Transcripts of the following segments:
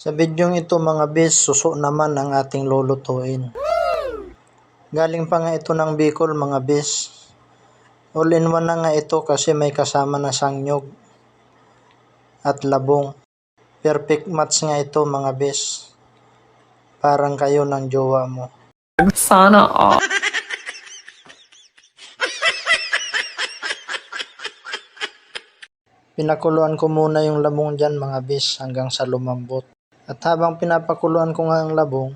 Sa bidyong ito mga bes, suso naman ang ating lulutuin. Galing pa nga ito ng Bicol mga bes. All in one na nga ito kasi may kasama na sangyog at labong. Perfect match nga ito mga bes. Parang kayo ng jowa mo. Sana all. Pinakuluan ko muna yung labong dyan mga bes hanggang sa lumambot. At habang pinapakuluan ko nga ang labong,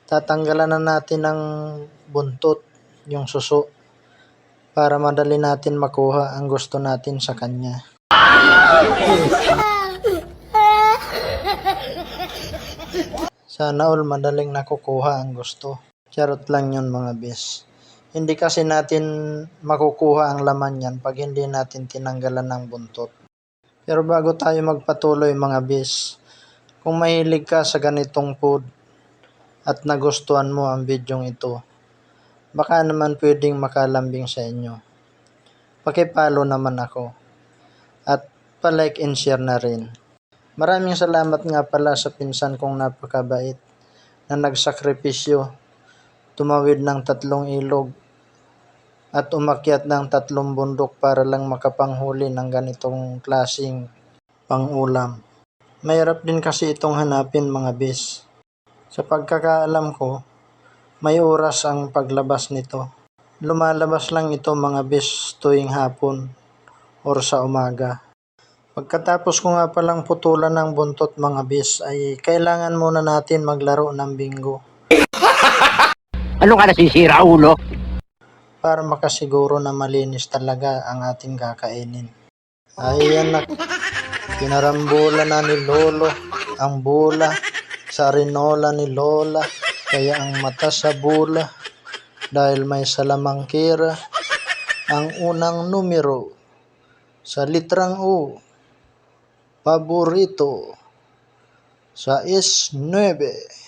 tatanggalan na natin ng buntot, yung suso, para madali natin makuha ang gusto natin sa kanya. Sana all madaling nakukuha ang gusto. Charot lang yun mga bes. Hindi kasi natin makukuha ang laman yan pag hindi natin tinanggalan ng buntot. Pero bago tayo magpatuloy mga bes, kung mahilig ka sa ganitong food at nagustuhan mo ang bidyong ito, baka naman pwedeng makalambing sa inyo. Pakipalo naman ako at pa-like and share na rin. Maraming salamat nga pala sa pinsan kong napakabait na nagsakripisyo, tumawid ng 3 ilog at umakyat ng 3 bundok para lang makapanghuli ng ganitong klaseng pang-ulam. Mahirap din kasi itong hanapin mga bes. Sa pagkakaalam ko, may oras ang paglabas nito. Lumalabas lang ito mga bes tuwing hapon or sa umaga. Pagkatapos ko nga palang putulan ng buntot mga bes ay kailangan muna natin maglaro ng bingo. Ano ka nasisira, ulo? Para makasiguro na malinis talaga ang ating kakainin. Ay anak, pinarambola na ni Lolo ang bula sa rinola ni Lola, kaya ang mata sa bula dahil may salamangkira. Ang unang numero sa litrang U, paborito sa is 9.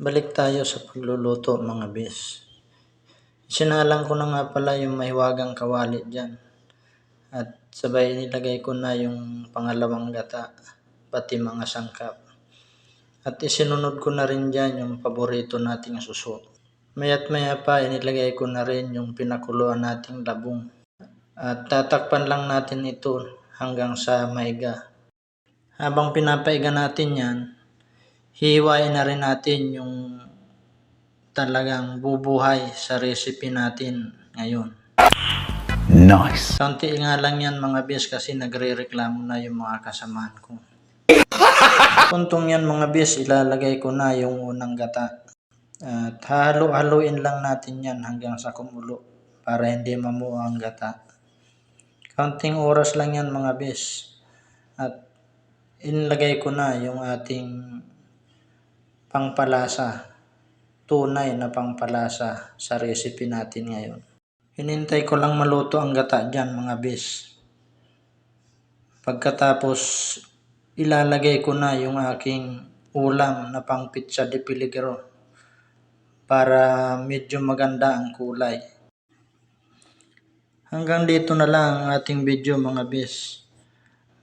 Balik tayo sa pagluluto mga bes. Sinalang ko na nga pala yung mahiwagang kawali dyan. At sabay nilagay ko na yung pangalawang gata, pati mga sangkap. At isinunod ko na rin dyan yung paborito nating suso. Maya't maya pa inilagay ko na rin yung pinakuluan nating labong. At tatakpan lang natin ito hanggang sa maiga. Habang pinapaiga natin yan, hihiwain na rin natin yung talagang bubuhay sa recipe natin ngayon. Nice. Kaunti nga lang yan mga bes kasi nagre-reklamo na yung mga kasamahan ko. Puntong yan mga bes, ilalagay ko na yung unang gata. At halo-haloin lang natin yan hanggang sa kumulo para hindi mamuo ang gata. Kaunting oras lang yan mga bes. At inilagay ko na yung ating pangpalasa, tunay na pangpalasa sa recipe natin ngayon. Hinintay ko lang maluto ang gata dyan mga bes. Pagkatapos ilalagay ko na yung aking ulam na pang pizza de peligro para medyo maganda ang kulay. Hanggang dito na lang ang ating video mga bes.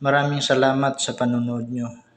Maraming salamat sa panonood nyo.